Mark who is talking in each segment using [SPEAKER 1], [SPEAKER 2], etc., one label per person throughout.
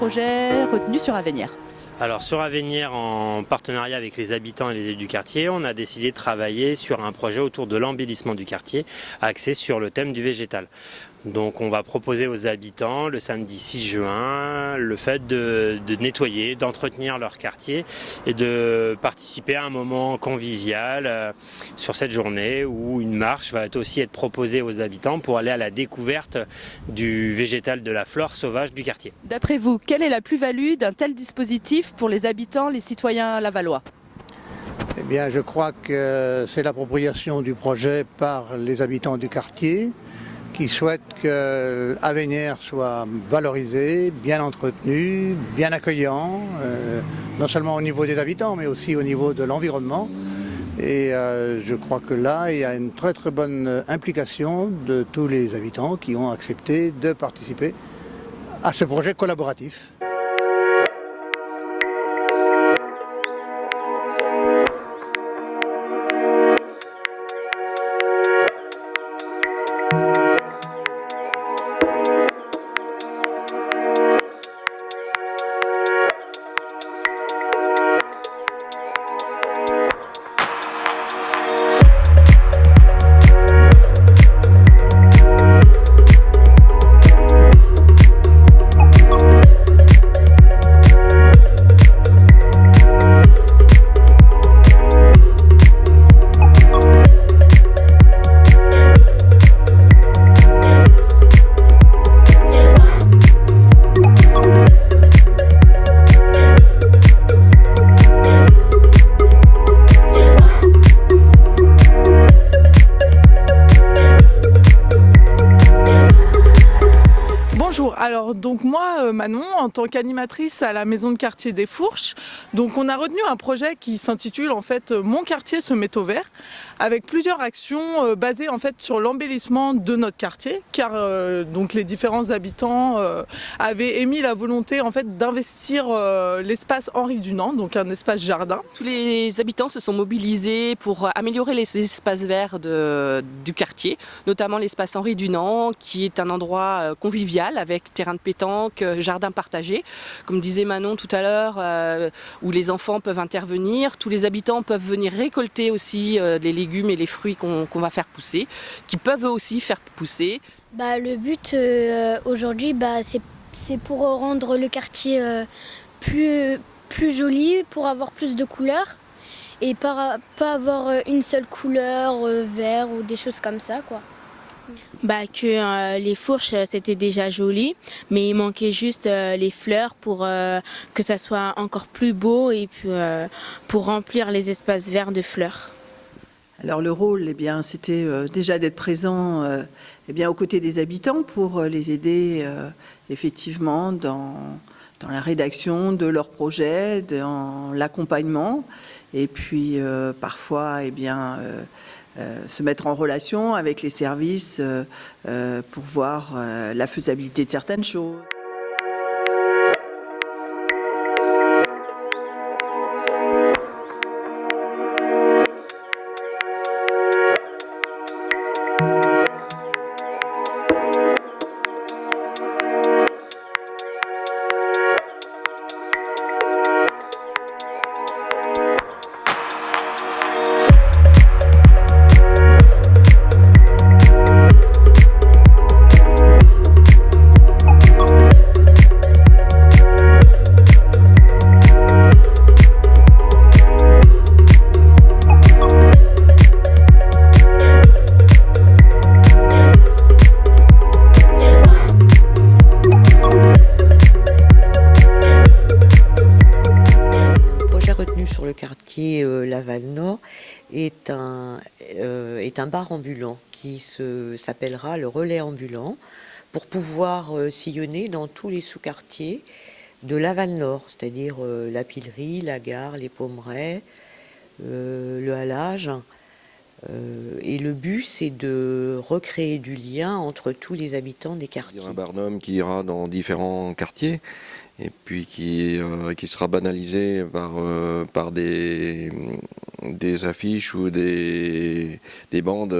[SPEAKER 1] projet retenu sur Avenières?
[SPEAKER 2] Alors sur Avenières, en partenariat avec les habitants et les élus du quartier, on a décidé de travailler sur un projet autour de l'embellissement du quartier, axé sur le thème du végétal. Donc on va proposer aux habitants le samedi 6 juin le fait de nettoyer, d'entretenir leur quartier et de participer à un moment convivial sur cette journée où une marche va aussi être proposée aux habitants pour aller à la découverte du végétal, de la flore sauvage du quartier.
[SPEAKER 1] D'après vous, quelle est la plus-value d'un tel dispositif pour les habitants, les citoyens lavallois?
[SPEAKER 3] Eh bien, je crois que c'est l'appropriation du projet par les habitants du quartier qui souhaitent que Avenières soit valorisé, bien entretenu, bien accueillant, non seulement au niveau des habitants, mais aussi au niveau de l'environnement. Et je crois que là, il y a une très très bonne implication de tous les habitants qui ont accepté de participer à ce projet collaboratif.
[SPEAKER 4] Alors donc moi Manon, en tant qu'animatrice à la maison de quartier des Fourches, donc on a retenu un projet qui s'intitule en fait Mon quartier se met au vert, avec plusieurs actions basées en fait sur l'embellissement de notre quartier, car donc les différents habitants avaient émis la volonté en fait d'investir l'espace Henri Dunant, donc un espace jardin.
[SPEAKER 5] Tous les habitants se sont mobilisés pour améliorer les espaces verts du quartier, notamment l'espace Henri Dunant, qui est un endroit convivial avec terrain de pétanque, jardin partagé, comme disait Manon tout à l'heure, où les enfants peuvent intervenir. Tous les habitants peuvent venir récolter aussi les légumes et les fruits qu'on va faire pousser, qui peuvent aussi faire pousser.
[SPEAKER 6] Le but aujourd'hui, c'est pour rendre le quartier plus joli, pour avoir plus de couleurs et pas avoir une seule couleur, vert ou des choses comme ça, quoi.
[SPEAKER 7] Que les fourches c'était déjà joli, mais il manquait juste les fleurs pour que ça soit encore plus beau et puis pour remplir les espaces verts de fleurs.
[SPEAKER 8] Alors le rôle, c'était déjà d'être présent aux côtés des habitants pour les aider effectivement dans la rédaction de leurs projets, dans l'accompagnement, et puis parfois se mettre en relation avec les services pour voir la faisabilité de certaines choses.
[SPEAKER 9] Sur le quartier Laval-Nord est un bar ambulant qui s'appellera le Relais Ambulant pour pouvoir sillonner dans tous les sous-quartiers de Laval-Nord, c'est-à-dire la Pilerie, la Gare, les Pommerets, le Halage. Et le but, c'est de recréer du lien entre tous les habitants des quartiers.
[SPEAKER 10] Il y a un barnum qui ira dans différents quartiers et puis qui sera banalisé par des affiches ou des bandes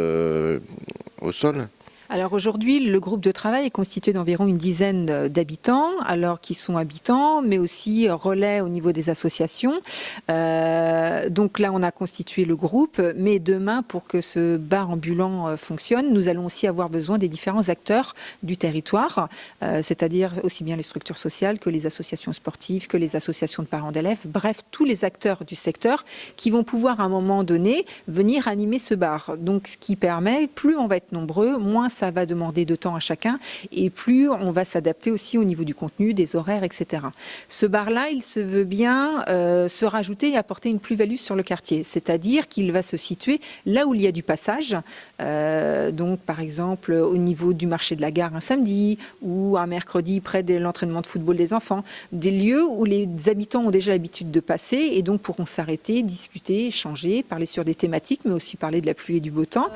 [SPEAKER 10] au sol.
[SPEAKER 11] Alors aujourd'hui, le groupe de travail est constitué d'environ une dizaine d'habitants, alors qui sont habitants, mais aussi relais au niveau des associations. Donc là, on a constitué le groupe, mais demain, pour que ce bar ambulant fonctionne, nous allons aussi avoir besoin des différents acteurs du territoire, c'est-à-dire aussi bien les structures sociales que les associations sportives, que les associations de parents d'élèves, bref, tous les acteurs du secteur qui vont pouvoir à un moment donné venir animer ce bar. Donc ce qui permet, plus on va être nombreux, moins ça va demander de temps à chacun et plus on va s'adapter aussi au niveau du contenu, des horaires, etc. Ce bar-là, il se veut bien se rajouter et apporter une plus-value sur le quartier, c'est-à-dire qu'il va se situer là où il y a du passage, donc par exemple au niveau du marché de la gare un samedi ou un mercredi près de l'entraînement de football des enfants, des lieux où les habitants ont déjà l'habitude de passer et donc pourront s'arrêter, discuter, échanger, parler sur des thématiques, mais aussi parler de la pluie et du beau temps.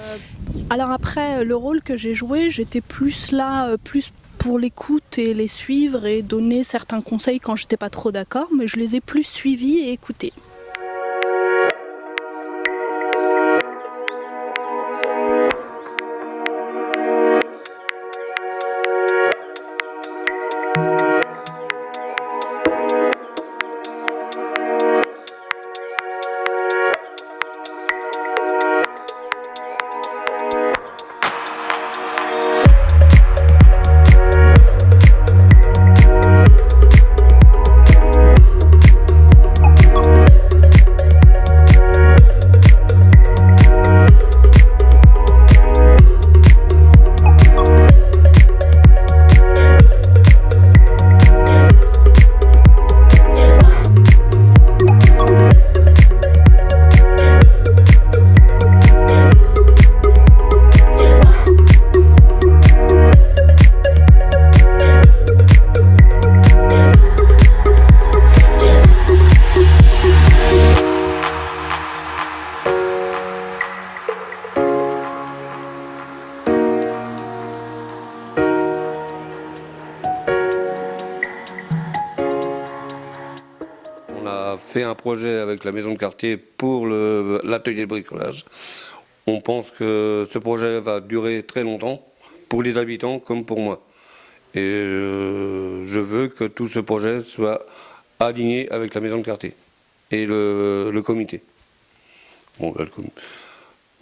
[SPEAKER 12] Alors après, le rôle que j'ai joué, j'étais plus là, plus pour l'écoute et les suivre et donner certains conseils quand j'étais pas trop d'accord, mais je les ai plus suivis et écoutés.
[SPEAKER 13] fait un projet avec la maison de quartier pour l'atelier de bricolage. On pense que ce projet va durer très longtemps, pour les habitants comme pour moi. Et je veux que tout ce projet soit aligné avec la maison de quartier et le comité. Bon,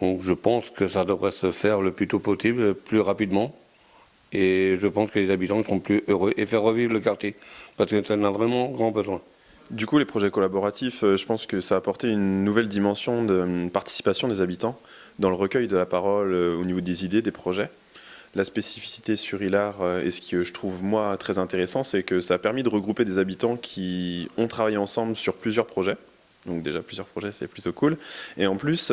[SPEAKER 13] donc je pense que ça devrait se faire le plus tôt possible, plus rapidement. Et je pense que les habitants seront plus heureux et faire revivre le quartier, parce que ça en a vraiment grand besoin.
[SPEAKER 14] Du coup, les projets collaboratifs, je pense que ça a apporté une nouvelle dimension de participation des habitants dans le recueil de la parole au niveau des idées, des projets. La spécificité sur Hilard, et ce que je trouve moi très intéressant, c'est que ça a permis de regrouper des habitants qui ont travaillé ensemble sur plusieurs projets. Donc déjà plusieurs projets, c'est plutôt cool. Et en plus,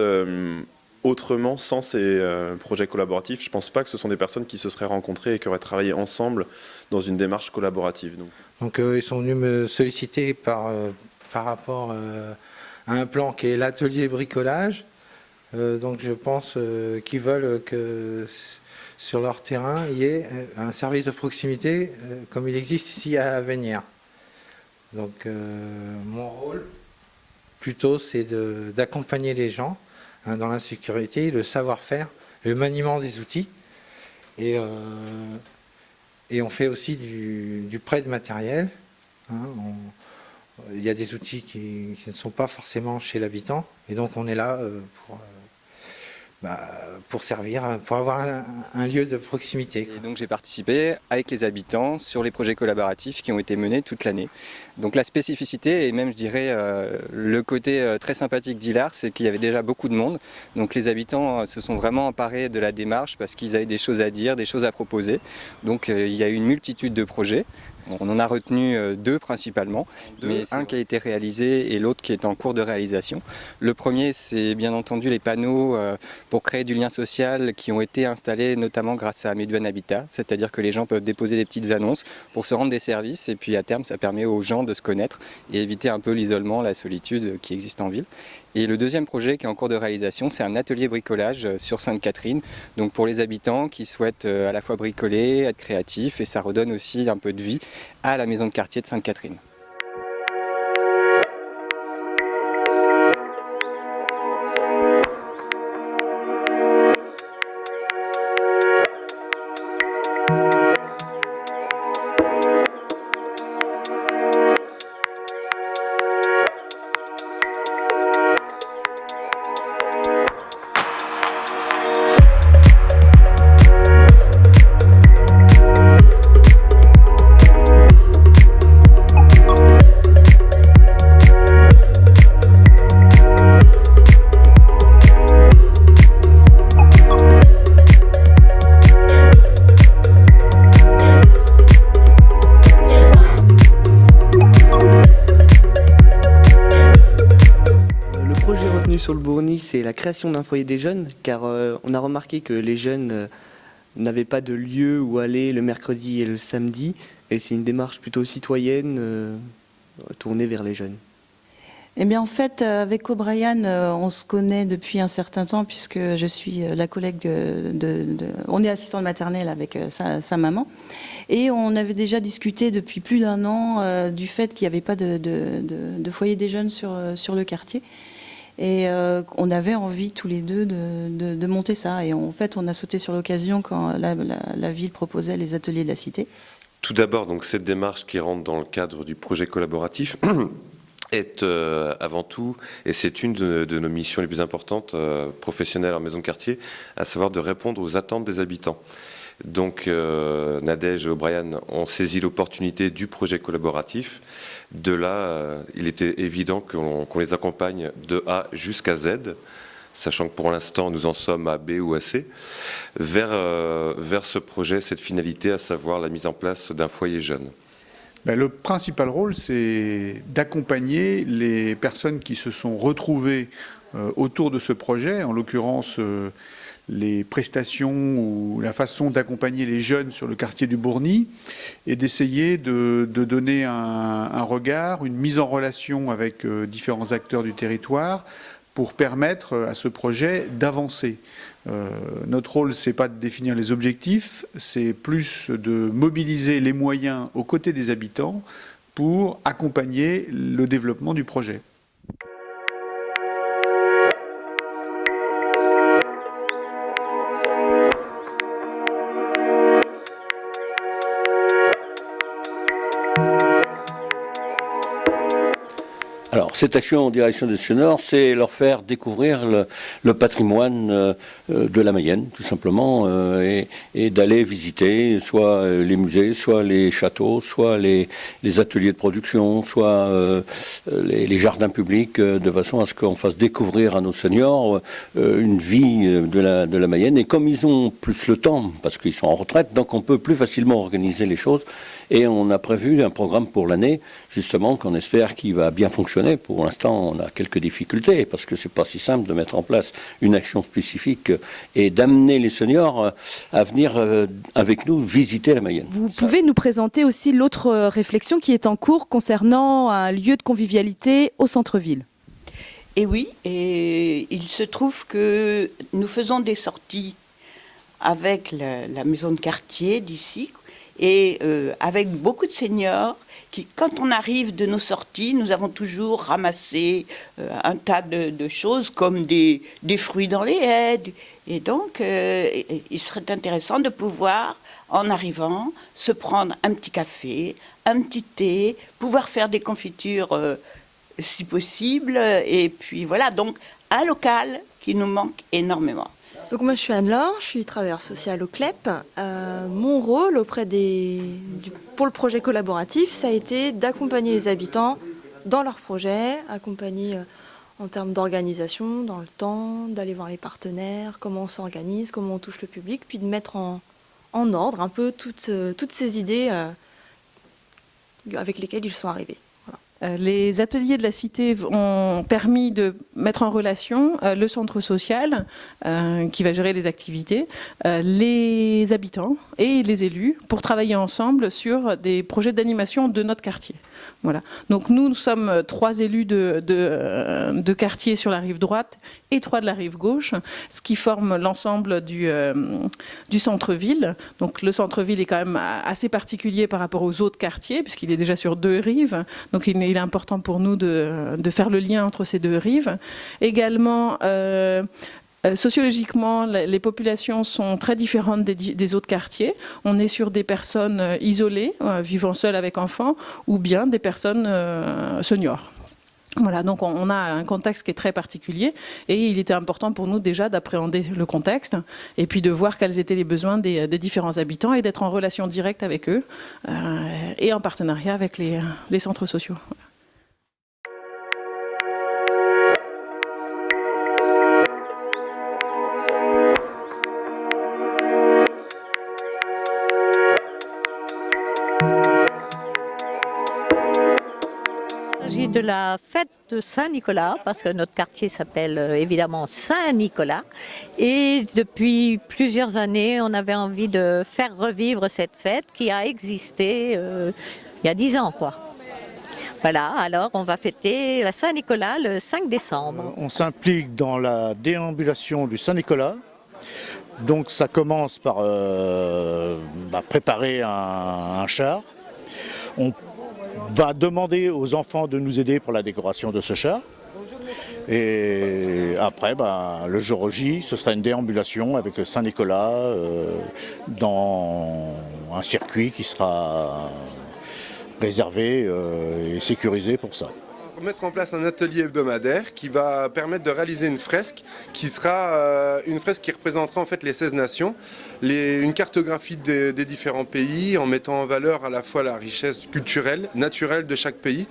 [SPEAKER 14] autrement, sans ces projets collaboratifs, je ne pense pas que ce sont des personnes qui se seraient rencontrées et qui auraient travaillé ensemble dans une démarche collaborative.
[SPEAKER 15] Donc ils sont venus me solliciter par rapport à un plan qui est l'atelier bricolage. Donc je pense qu'ils veulent que sur leur terrain, il y ait un service de proximité comme il existe ici à Avenières. Donc mon rôle, plutôt, c'est d'accompagner les gens dans la sécurité, le savoir-faire, le maniement des outils. Et on fait aussi du prêt de matériel. Il y a des outils qui ne sont pas forcément chez l'habitant. Et donc on est là pour servir, pour avoir un lieu de proximité.
[SPEAKER 16] Et donc j'ai participé avec les habitants sur les projets collaboratifs qui ont été menés toute l'année. Donc la spécificité et même je dirais le côté très sympathique d'Hilard, c'est qu'il y avait déjà beaucoup de monde. Donc les habitants se sont vraiment emparés de la démarche parce qu'ils avaient des choses à dire, des choses à proposer. Donc il y a eu une multitude de projets. On en a retenu deux principalement, mais un qui a été réalisé et l'autre qui est en cours de réalisation. Le premier, c'est bien entendu les panneaux pour créer du lien social qui ont été installés notamment grâce à Medouane Habitat, c'est-à-dire que les gens peuvent déposer des petites annonces pour se rendre des services et puis à terme ça permet aux gens de se connaître et éviter un peu l'isolement, la solitude qui existe en ville. Et le deuxième projet qui est en cours de réalisation, c'est un atelier bricolage sur Sainte-Catherine, donc pour les habitants qui souhaitent à la fois bricoler, être créatifs, et ça redonne aussi un peu de vie à la maison de quartier de Sainte-Catherine.
[SPEAKER 17] projet retenu sur le Bourny, c'est la création d'un foyer des jeunes, car on a remarqué que les jeunes n'avaient pas de lieu où aller le mercredi et le samedi, et c'est une démarche plutôt citoyenne tournée vers les jeunes.
[SPEAKER 18] Eh bien, en fait, avec O'Brien, on se connaît depuis un certain temps, puisque je suis la collègue on est assistante maternelle avec sa maman. Et on avait déjà discuté depuis plus d'un an du fait qu'il n'y avait pas de foyer des jeunes sur le quartier. Et on avait envie tous les deux de monter ça. Et en fait, on a sauté sur l'occasion quand la ville proposait les ateliers de la cité.
[SPEAKER 19] Tout d'abord, donc cette démarche qui rentre dans le cadre du projet collaboratif est avant tout, et c'est une de nos missions les plus importantes professionnelles en maison de quartier, à savoir de répondre aux attentes des habitants. Donc Nadège et O'Brien ont saisi l'opportunité du projet collaboratif. De là, il était évident qu'on les accompagne de A jusqu'à Z, sachant que pour l'instant nous en sommes à B ou à C, vers ce projet, cette finalité, à savoir la mise en place d'un foyer jeune.
[SPEAKER 20] Le principal rôle, c'est d'accompagner les personnes qui se sont retrouvées autour de ce projet, en l'occurrence les prestations ou la façon d'accompagner les jeunes sur le quartier du Bourny, et d'essayer de donner un regard, une mise en relation avec différents acteurs du territoire pour permettre à ce projet d'avancer. Notre rôle, c'est pas de définir les objectifs, c'est plus de mobiliser les moyens aux côtés des habitants pour accompagner le développement du projet.
[SPEAKER 21] Alors, cette action en direction des seniors, c'est leur faire découvrir le patrimoine de la Mayenne, tout simplement, et d'aller visiter soit les musées, soit les châteaux, soit les ateliers de production, soit les jardins publics, de façon à ce qu'on fasse découvrir à nos seniors une vie de la Mayenne. Et comme ils ont plus le temps, parce qu'ils sont en retraite, donc on peut plus facilement organiser les choses. Et on a prévu un programme pour l'année, justement, qu'on espère qu'il va bien fonctionner. Pour l'instant, on a quelques difficultés, parce que c'est pas si simple de mettre en place une action spécifique et d'amener les seniors à venir avec nous visiter la Mayenne.
[SPEAKER 1] Vous pouvez nous présenter aussi l'autre réflexion qui est en cours concernant un lieu de convivialité au centre-ville?
[SPEAKER 22] Et oui, et il se trouve que nous faisons des sorties avec la maison de quartier d'ici, et avec beaucoup de seniors qui, quand on arrive de nos sorties, nous avons toujours ramassé un tas de choses comme des fruits dans les haies. Et donc, il serait intéressant de pouvoir, en arrivant, se prendre un petit café, un petit thé, pouvoir faire des confitures si possible. Et puis voilà, donc un local qui nous manque énormément.
[SPEAKER 23] Donc moi je suis Anne-Laure, je suis travailleuse sociale au CLEP. Mon rôle pour le projet collaboratif, ça a été d'accompagner les habitants dans leurs projets, accompagner en termes d'organisation, dans le temps, d'aller voir les partenaires, comment on s'organise, comment on touche le public, puis de mettre en ordre un peu toutes ces idées avec lesquelles ils sont arrivés.
[SPEAKER 24] Les ateliers de la Cité ont permis de mettre en relation le centre social qui va gérer les activités, les habitants et les élus pour travailler ensemble sur des projets d'animation de notre quartier. Voilà. Donc nous sommes 3 élus de quartier sur la rive droite et 3 de la rive gauche, ce qui forme l'ensemble du centre-ville. Donc le centre-ville est quand même assez particulier par rapport aux autres quartiers, puisqu'il est déjà sur 2 rives. Donc il est important pour nous de faire le lien entre ces 2 rives. Également, sociologiquement, les populations sont très différentes des autres quartiers. On est sur des personnes isolées, vivant seules avec enfants, ou bien des personnes seniors. Voilà, donc on a un contexte qui est très particulier et il était important pour nous déjà d'appréhender le contexte et puis de voir quels étaient les besoins des différents habitants et d'être en relation directe avec eux et en partenariat avec les centres sociaux.
[SPEAKER 2] de la fête de Saint-Nicolas, parce que notre quartier s'appelle évidemment Saint-Nicolas. Et depuis plusieurs années, on avait envie de faire revivre cette fête qui a existé il y a 10 ans, quoi. Voilà, alors on va fêter la Saint-Nicolas le 5 décembre.
[SPEAKER 3] On s'implique dans la déambulation du Saint-Nicolas. Donc ça commence par préparer un char. On va demander aux enfants de nous aider pour la décoration de ce char. Et après, le jour J, ce sera une déambulation avec Saint-Nicolas dans un circuit qui sera réservé et sécurisé pour ça.
[SPEAKER 4] Mettre en place un atelier hebdomadaire qui va permettre de réaliser une fresque qui sera une fresque qui représentera en fait les 16 nations, une cartographie des différents pays en mettant en valeur à la fois la richesse culturelle, naturelle de chaque pays.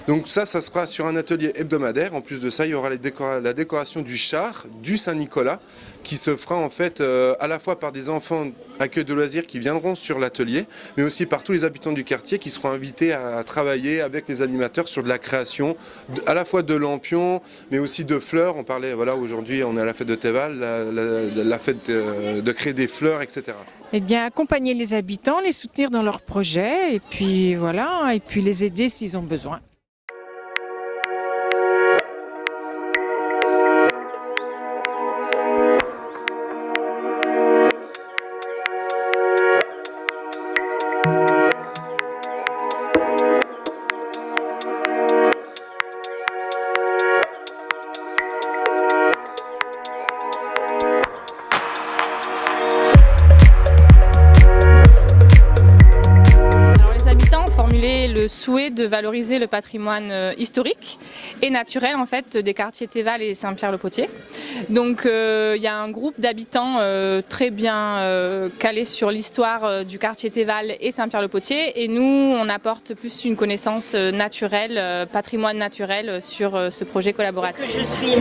[SPEAKER 4] Donc ça sera sur un atelier hebdomadaire. En plus de ça, il y aura la décoration du char du Saint-Nicolas qui se fera en fait à la fois par des enfants accueil de loisirs qui viendront sur l'atelier, mais aussi par tous les habitants du quartier qui seront invités à travailler avec les animateurs sur de la création, à la fois de lampions, mais aussi de fleurs. On parlait, voilà, aujourd'hui on est à la fête de Théval, la fête de créer des fleurs, etc.
[SPEAKER 5] Eh bien, accompagner les habitants, les soutenir dans leurs projets, et puis voilà, et puis les aider s'ils ont besoin.
[SPEAKER 25] Le souhait de valoriser le patrimoine historique et naturel en fait des quartiers Théval et Saint-Pierre-le-Potier. Donc il y a un groupe d'habitants très bien calés sur l'histoire du quartier Théval et Saint-Pierre-le-Potier, et nous on apporte plus une connaissance naturelle, patrimoine naturel sur ce projet collaboratif.
[SPEAKER 26] Je suis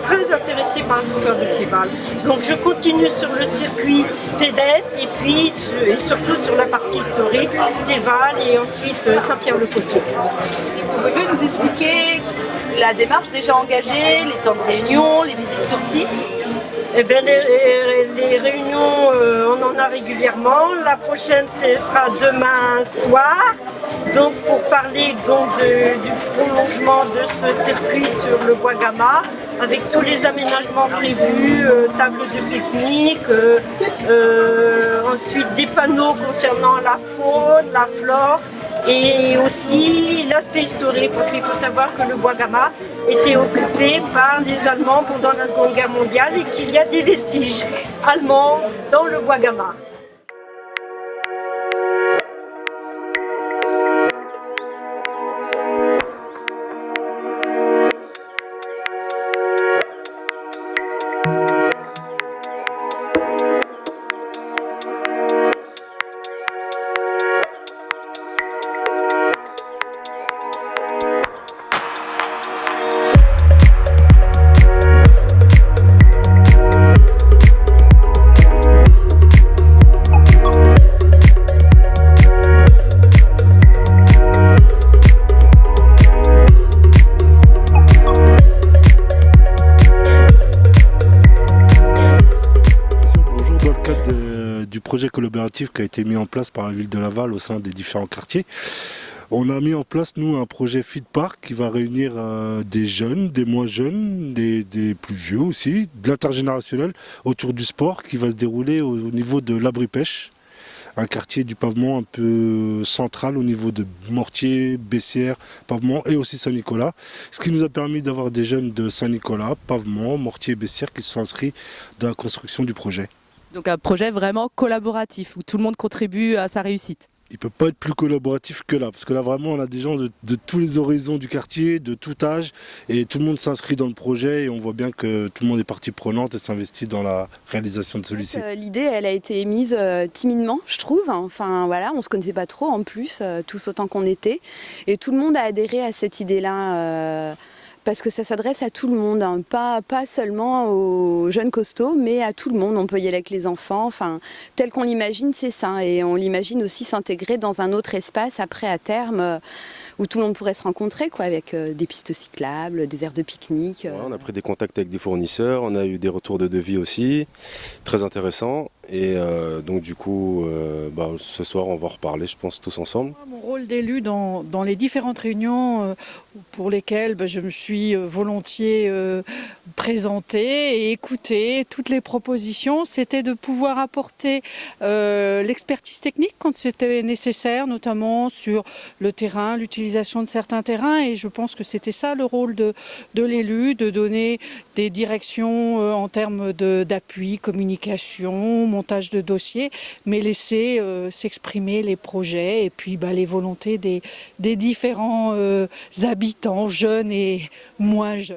[SPEAKER 26] très intéressée par l'histoire de Théval, donc je continue sur le circuit pédestre et puis et surtout sur la partie historique Théval et ensuite Saint-Pierre-le-Potier.
[SPEAKER 27] Vous pouvez nous expliquer la démarche déjà engagée, les temps de réunion, les visites sur site?
[SPEAKER 26] Eh bien, les réunions, on en a régulièrement. La prochaine, ce sera demain soir. Donc, pour parler du prolongement de ce circuit sur le Bois Gama, avec tous les aménagements prévus, table de pique-nique, ensuite des panneaux concernant la faune, la flore, et aussi l'aspect historique, parce qu'il faut savoir que le Bois Gama était occupé par les Allemands pendant la Seconde Guerre mondiale et qu'il y a des vestiges allemands dans le Bois Gama.
[SPEAKER 28] Projet collaboratif qui a été mis en place par la ville de Laval au sein des différents quartiers. On a mis en place, nous, un projet Feed Park qui va réunir des jeunes, des moins jeunes, des plus vieux aussi, de l'intergénérationnel autour du sport qui va se dérouler au niveau de l'Abri-Pêche, un quartier du Pavement un peu central au niveau de Mortier, Bessières, Pavement et aussi Saint-Nicolas. Ce qui nous a permis d'avoir des jeunes de Saint-Nicolas, Pavement, Mortier, Bessières qui se sont inscrits dans la construction du projet.
[SPEAKER 1] Donc un projet vraiment collaboratif où tout le monde contribue à sa réussite.
[SPEAKER 28] Il ne peut pas être plus collaboratif que là, parce que là vraiment on a des gens de tous les horizons du quartier, de tout âge, et tout le monde s'inscrit dans le projet et on voit bien que tout le monde est partie prenante et s'investit dans la réalisation de celui-ci.
[SPEAKER 29] L'idée elle a été émise timidement je trouve, enfin voilà, on ne se connaissait pas trop en plus, tous autant qu'on était, et tout le monde a adhéré à cette idée-là. parce que ça s'adresse à tout le monde, hein. Pas seulement aux jeunes costauds, mais à tout le monde. On peut y aller avec les enfants, enfin, tel qu'on l'imagine, c'est ça. Et on l'imagine aussi s'intégrer dans un autre espace après à terme, où tout le monde pourrait se rencontrer, quoi, avec des pistes cyclables, des aires de pique-nique.
[SPEAKER 6] Ouais, on a pris des contacts avec des fournisseurs, on a eu des retours de devis aussi, très intéressants. Et donc du coup, ce soir on va en reparler, je pense, tous ensemble.
[SPEAKER 7] Mon rôle d'élu dans les différentes réunions pour lesquelles je me suis volontiers présentée et écoutée toutes les propositions, c'était de pouvoir apporter l'expertise technique quand c'était nécessaire, notamment sur le terrain, l'utilisation de certains terrains. Et je pense que c'était ça le rôle de l'élu, de donner des directions en termes d'appui, communication, montage de dossiers, mais laisser s'exprimer les projets et puis les volontés des différents habitants, jeunes et moins jeunes.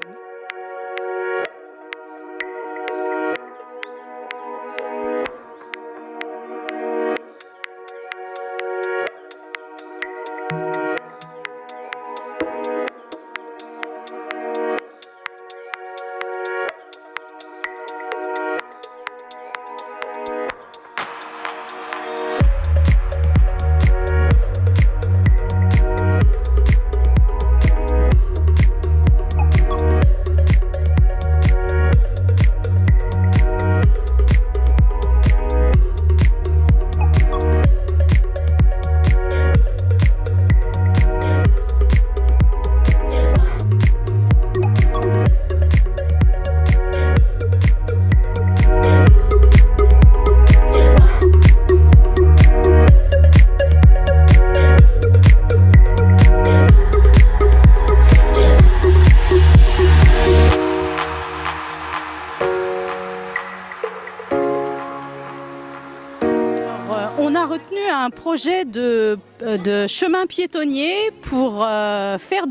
[SPEAKER 1] On a retenu un projet de chemin piétonnier pour faire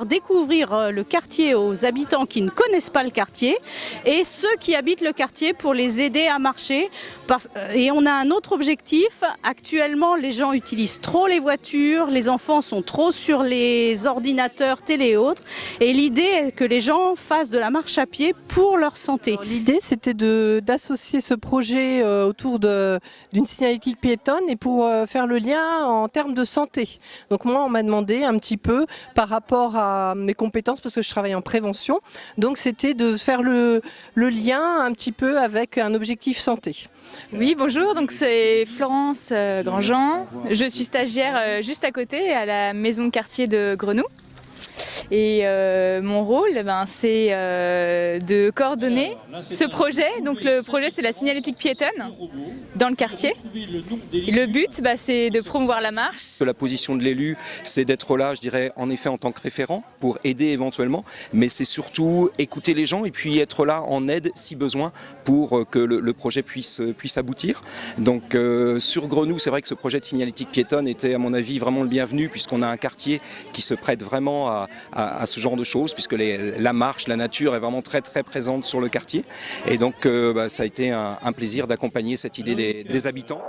[SPEAKER 1] découvrir le quartier aux habitants qui ne connaissent pas le quartier et ceux qui habitent le quartier pour les aider à marcher. Et on a un autre objectif. Actuellement, les gens utilisent trop les voitures, les enfants sont trop sur les ordinateurs, télé et autres. Et l'idée est que les gens fassent de la marche à pied pour leur santé.
[SPEAKER 8] L'idée, c'était d'associer ce projet autour d'une signalétique piétonne et pour faire le lien en termes de santé. Donc moi, on m'a demandé un petit peu par rapport à mes compétences, parce que je travaille en prévention, donc c'était de faire le lien un petit peu avec un objectif santé.
[SPEAKER 27] Oui, bonjour, donc c'est Florence Grandjean. Je suis stagiaire juste à côté, à la maison de quartier de Grenoux. Et mon rôle, c'est de coordonner ce projet. Donc le projet, c'est la signalétique piétonne dans le quartier. Le but, c'est de promouvoir la marche.
[SPEAKER 9] La position de l'élu, c'est d'être là, je dirais, en effet en tant que référent pour aider éventuellement, mais c'est surtout écouter les gens et puis être là en aide si besoin pour que le projet puisse aboutir. Donc sur Grenoux, c'est vrai que ce projet de signalétique piétonne était à mon avis vraiment le bienvenu, puisqu'on a un quartier qui se prête vraiment à ce genre de choses, puisque la marche, la nature est vraiment très très présente sur le quartier. Et donc ça a été un plaisir d'accompagner cette idée des habitants.